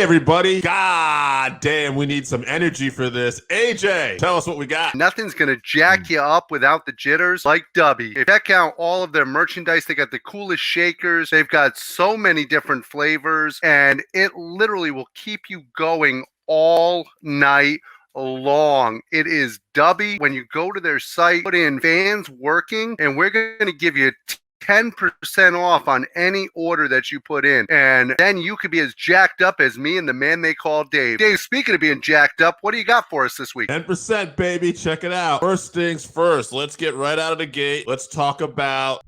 Hey, everybody. God damn, we need some energy for this. AJ, tell us what we got. Nothing's going to jack you up without the jitters like Dubby. If check out all of their merchandise, they got the coolest shakers. They've got so many different flavors, and it literally will keep you going all night long. It is Dubby. When you go to their site, put in fans working, and we're going to give you 10% off on any order that you put in. And then you could be as jacked up as me and the man they call Dave. Dave, speaking of being jacked up, what do you got for us this week? 10%, baby. Check it out. First things first. Let's get right out of the gate. Let's talk about...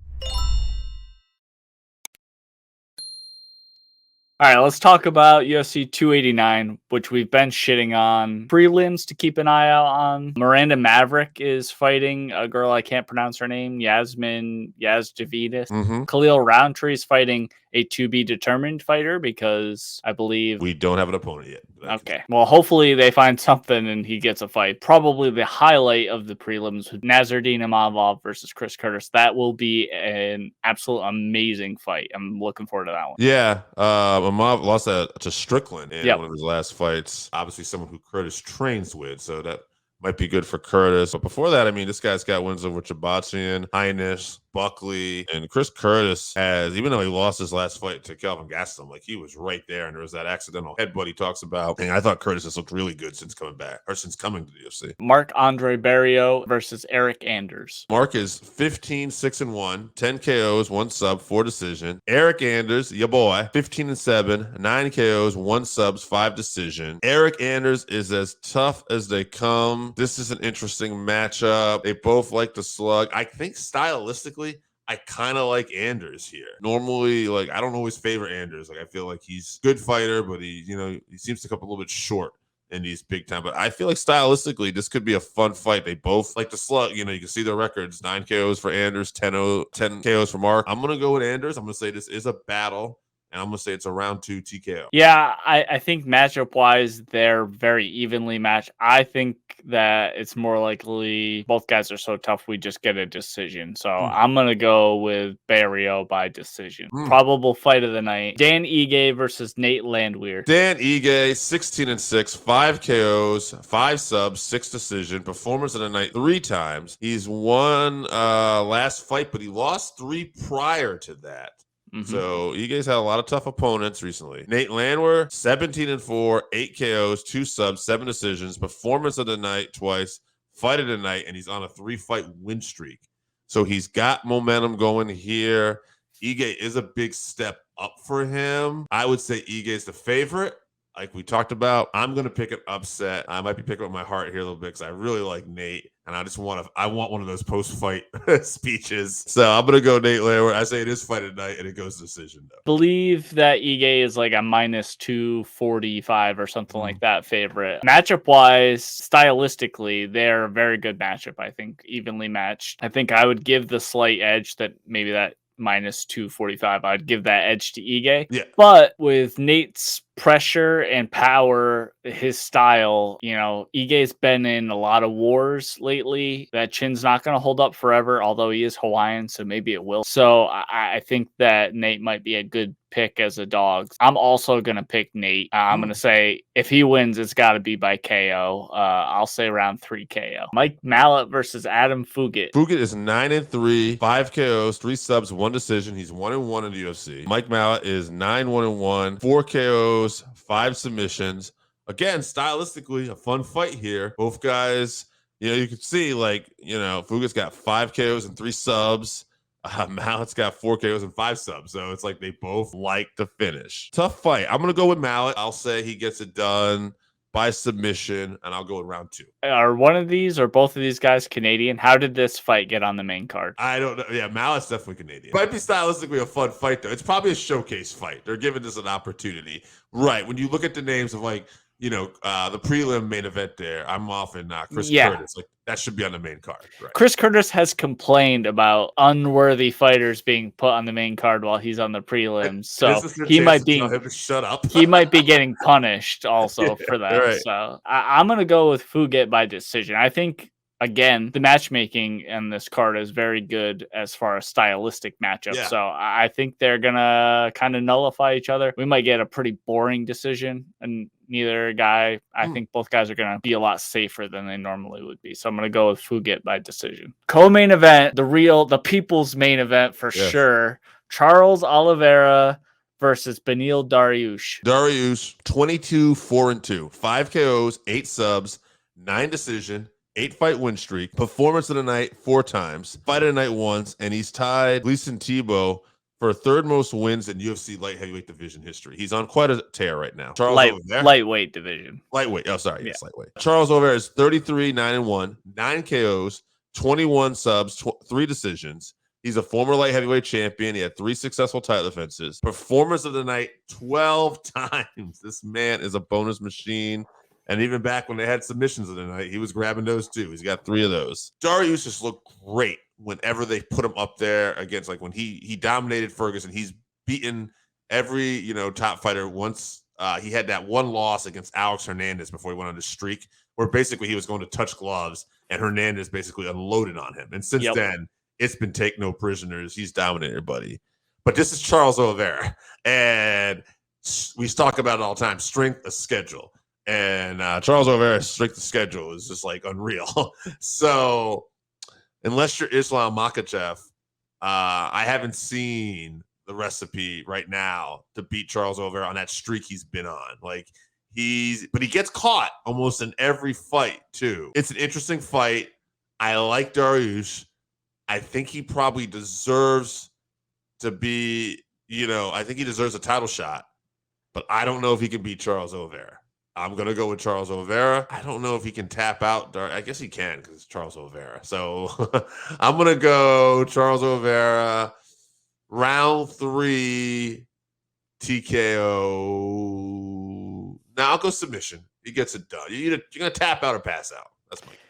All right, let's talk about UFC 289, which we've been shitting on. Prelims to keep an eye out on. Miranda Maverick is fighting a girl, I can't pronounce her name, Yazdavidis. Khalil Roundtree is fighting a to-be-determined fighter because I believe... we don't have an opponent yet. Okay. Well, hopefully they find something and he gets a fight. Probably the highlight of the prelims with Nasruddin Imavov versus Chris Curtis. That will be an absolute amazing fight. I'm looking forward to that one. Yeah. Imavov lost to Strickland in one of his last fights. Obviously someone who Curtis trains with, so that might be good for Curtis. But before that, I mean, this guy's got wins over Chabatsian, Heinisch, Buckley, and Chris Curtis has, even though he lost his last fight to Kelvin Gastelum, like he was right there, and there was that accidental headbutt he talks about. And I thought Curtis has looked really good since coming back, or since coming to the UFC. Marc-Andre Barriault versus Eryk Anders. Mark is 15-6-1, 10 KOs, 1 sub, 4 decision. Eryk Anders, your boy, 15-7, 9 KOs, 1 subs, 5 decision. Eryk Anders is as tough as they come. This is an interesting matchup. They both like to slug. I think stylistically, I kind of like Anders here. Normally, like, I don't always favor Anders. Like, I feel like he's a good fighter, but he seems to come up a little bit short in these big time. But I feel like stylistically, this could be a fun fight. They both like to slug. You can see their records. 9 KOs for Anders, 10 KOs for Mark. I'm going to go with Anders. I'm going to say this is a battle. And I'm going to say it's a round 2 TKO. Yeah, I think matchup-wise, they're very evenly matched. I think that it's more likely both guys are so tough we just get a decision. So I'm going to go with Barriault by decision. Probable fight of the night. Dan Ige versus Nate Landwehr. Dan Ige, 16-6, 5 KOs, 5 subs, 6 decision. Performance of the night 3 times. He's won last fight, but he lost 3 prior to that. So Ige's had a lot of tough opponents recently. Nate Landwehr, 17-4, 8 KOs, 2 subs, 7 decisions. Performance of the night twice, fight of the night, and he's on a 3-fight win streak. So he's got momentum going here. Ige is a big step up for him. I would say Ige is the favorite. Like we talked about, I'm going to pick an upset. I might be picking up my heart here a little bit because I really like Nate. And I want one of those post-fight speeches. So I'm going to go Nate Landwehr. I say it is fight at night, and it goes decision, though. Believe that Ige is like a minus 245 or something like that favorite. Matchup-wise, stylistically, they're a very good matchup, I think, evenly matched. I think I would give the slight edge that maybe that minus 245, I'd give that edge to Ige. Yeah. But with Nate's pressure and power, his style, Ige's been in a lot of wars lately. That chin's not going to hold up forever, although he is Hawaiian, so maybe it will. So I think that Nate might be a good pick as a dog. I'm also going to pick Nate. I'm going to say if he wins, it's got to be by KO. I'll say round 3 KO. Mike Malott versus Adam Fugitt. Fugitt is 9-3, 5 KOs, 3 subs, 1 decision. He's 1-1 in the UFC. Mike Malott is 9-1-1, 4 KOs, 5 submissions. Again, stylistically, a fun fight here. Both guys, you can see, Fugitt's got 5 KOs and 3 subs. Mallett's got 4 KOs and 5 subs. So it's like they both like to finish. Tough fight. I'm going to go with Malott. I'll say he gets it done by submission, and I'll go with round 2. Are one of these or both of these guys Canadian? How did this fight get on the main card? I don't know. Yeah, Mallett's definitely Canadian. Might be stylistically a fun fight, though. It's probably a showcase fight. They're giving this an opportunity. Right. When you look at the names of, the prelim main event there, I'm off in Chris Curtis. Like, that should be on the main card. Right. Chris Curtis has complained about unworthy fighters being put on the main card while he's on the prelims. So he might be him to shut up. He might be getting punished also for that. Right. So I'm going to go with Fugitt by decision. I think again, the matchmaking in this card is very good as far as stylistic matchup. Yeah. So I think they're going to kind of nullify each other. We might get a pretty boring decision, and neither guy, I think both guys are going to be a lot safer than they normally would be. So I'm going to go with Fugitt by decision. Co-main event, the people's main event for sure. Charles Olivera versus Beneil Dariush. Dariush, 22-4-2, 5 KOs, 8 subs, 9 decision, 8-fight win streak. Performance of the night 4 times. Fight of the night once, and he's tied Gleison Tebow for third most wins in UFC light heavyweight division history. He's on quite a tear right now. Lightweight division. Lightweight. Oh, sorry. Yes, lightweight. Charles Olivera is 33-9-1, 9 KOs, 21 subs, 3 decisions. He's a former light heavyweight champion. He had 3 successful title defenses. Performance of the night 12 times. This man is a bonus machine. And even back when they had submissions of the night, he was grabbing those too. He's got 3 of those. Dariush just looked great whenever they put him up there against, like when he dominated Ferguson. He's beaten every top fighter. Once he had that one loss against Alex Hernandez before he went on his streak, where basically he was going to touch gloves and Hernandez basically unloaded on him. And since then, it's been take no prisoners. He's dominated everybody. But this is Charles Olivera. And we talk about it all the time, strength of schedule. And Charles Olivera's strength of schedule is just like unreal. So unless you're Islam Makhachev, I haven't seen the recipe right now to beat Charles Olivera on that streak he's been on. But he gets caught almost in every fight too. It's an interesting fight. I like Dariush. I think he probably deserves to be, I think he deserves a title shot, but I don't know if he can beat Charles Olivera. I'm going to go with Charles Olivera. I don't know if he can tap out. I guess he can because it's Charles Olivera. So I'm going to go Charles Olivera, round 3, TKO. Now I'll go submission. He gets it done. You're going to tap out or pass out. That's my guess.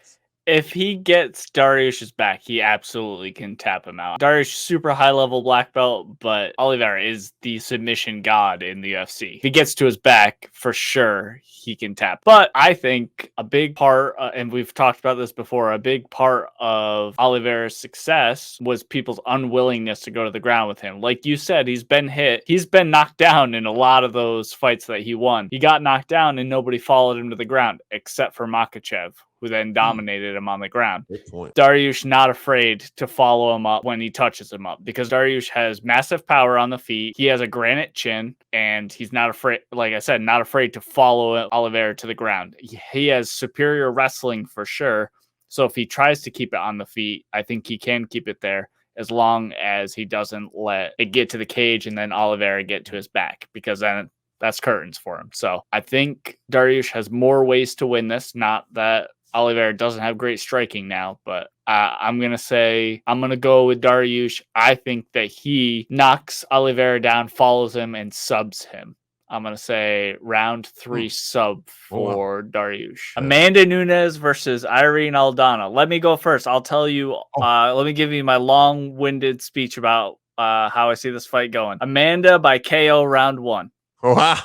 If he gets Dariush's back, he absolutely can tap him out. Dariush, super high-level black belt, but Olivera is the submission god in the UFC. If he gets to his back, for sure, he can tap. But I think a big part, and we've talked about this before, a big part of Olivera's success was people's unwillingness to go to the ground with him. Like you said, he's been hit. He's been knocked down in a lot of those fights that he won. He got knocked down and nobody followed him to the ground, except for Makhachev, who then dominated him on the ground. Good point. Dariush not afraid to follow him up when he touches him up, because Dariush has massive power on the feet. He has a granite chin, and he's not afraid, like I said, not afraid to follow Olivera to the ground. He has superior wrestling for sure. So if he tries to keep it on the feet, I think he can keep it there, as long as he doesn't let it get to the cage and then Olivera get to his back, because then that's curtains for him. So I think Dariush has more ways to win this. Not that Olivera doesn't have great striking now, but I'm going to go with Dariush. I think that he knocks Olivera down, follows him, and subs him. I'm going to say round 3 sub for Dariush. Amanda Nunes versus Irene Aldana. Let me go first. I'll tell you, let me give you my long-winded speech about how I see this fight going. Amanda by KO round 1. Wow.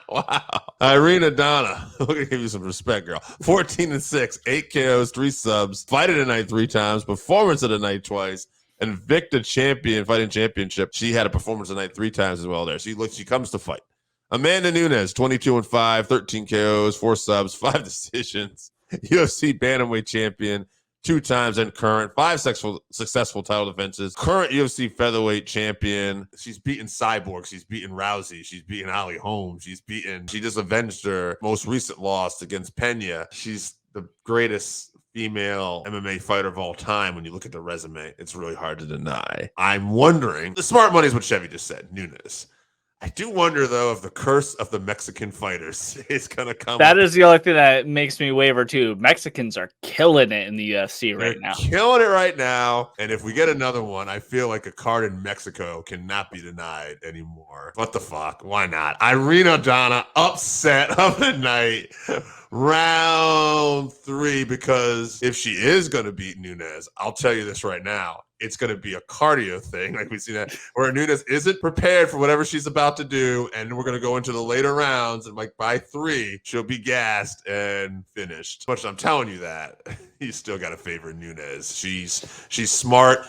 Wow. Irene Aldana, we're going to give you some respect, girl. 14-6, 8 KOs, 3 subs, fight of the night 3 times, performance of the night twice, and Victor champion, fighting championship. She had a performance of the night 3 times as well there. She comes to fight. Amanda Nunes, 22-5, 13 KOs, 4 subs, 5 decisions, UFC Bantamweight champion, 2 times and current, 5 successful title defenses, current UFC featherweight champion. She's beaten Cyborg, she's beaten Rousey, she's beaten Ali Holm, she just avenged her most recent loss against Pena. She's the greatest female MMA fighter of all time. When you look at the resume, it's really hard to deny. I'm wondering, the smart money is what Chevy just said, Nunes. I do wonder, though, if the curse of the Mexican fighters is going to come. That is the only thing that makes me waver, too. Mexicans are killing it in the UFC right now. Killing it right now. And if we get another one, I feel like a card in Mexico cannot be denied anymore. What the fuck? Why not? Irene Aldana, upset of the night. Round 3, because if she is going to beat Nunes, I'll tell you this right now, it's going to be a cardio thing. Like we see that where Nunes isn't prepared for whatever she's about to do. And we're going to go into the later rounds. And like by 3, she'll be gassed and finished. Much I'm telling you that you still got to favor Nunes. She's smart.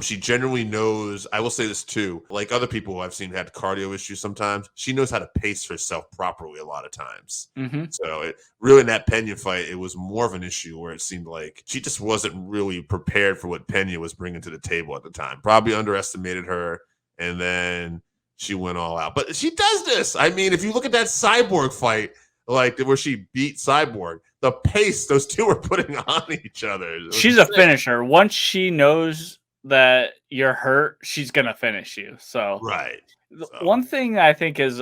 She genuinely knows, I will say this too, like other people who I've seen had cardio issues sometimes, she knows how to pace herself properly a lot of times. So really in that Pena fight, it was more of an issue where it seemed like she just wasn't really prepared for what Pena was bringing to the table at the time. Probably underestimated her, and then she went all out. But she does this. I mean, if you look at that Cyborg fight, like where she beat Cyborg, the pace those two are putting on each other. She's a finisher. Once she knows that you're hurt, she's gonna finish you. So right. One thing I think is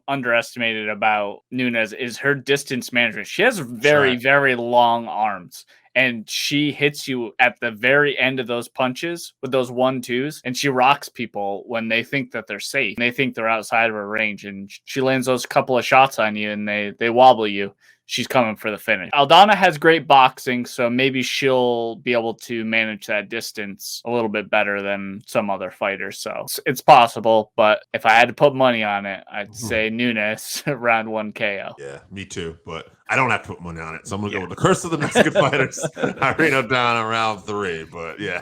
underestimated about Nunes is her distance management. She has very, very long arms, and she hits you at the very end of those punches with those 1-2s, and she rocks people when they think that they're safe. They think they're outside of her range, and she lands those couple of shots on you, and they wobble you. She's coming for the finish. Aldana has great boxing, so maybe she'll be able to manage that distance a little bit better than some other fighters. So it's possible, but if I had to put money on it, I'd say Nunes round 1 KO. Yeah, me too, but I don't have to put money on it, so I'm going to go with the curse of the Mexican fighters. Irene Aldana round 3, but yeah.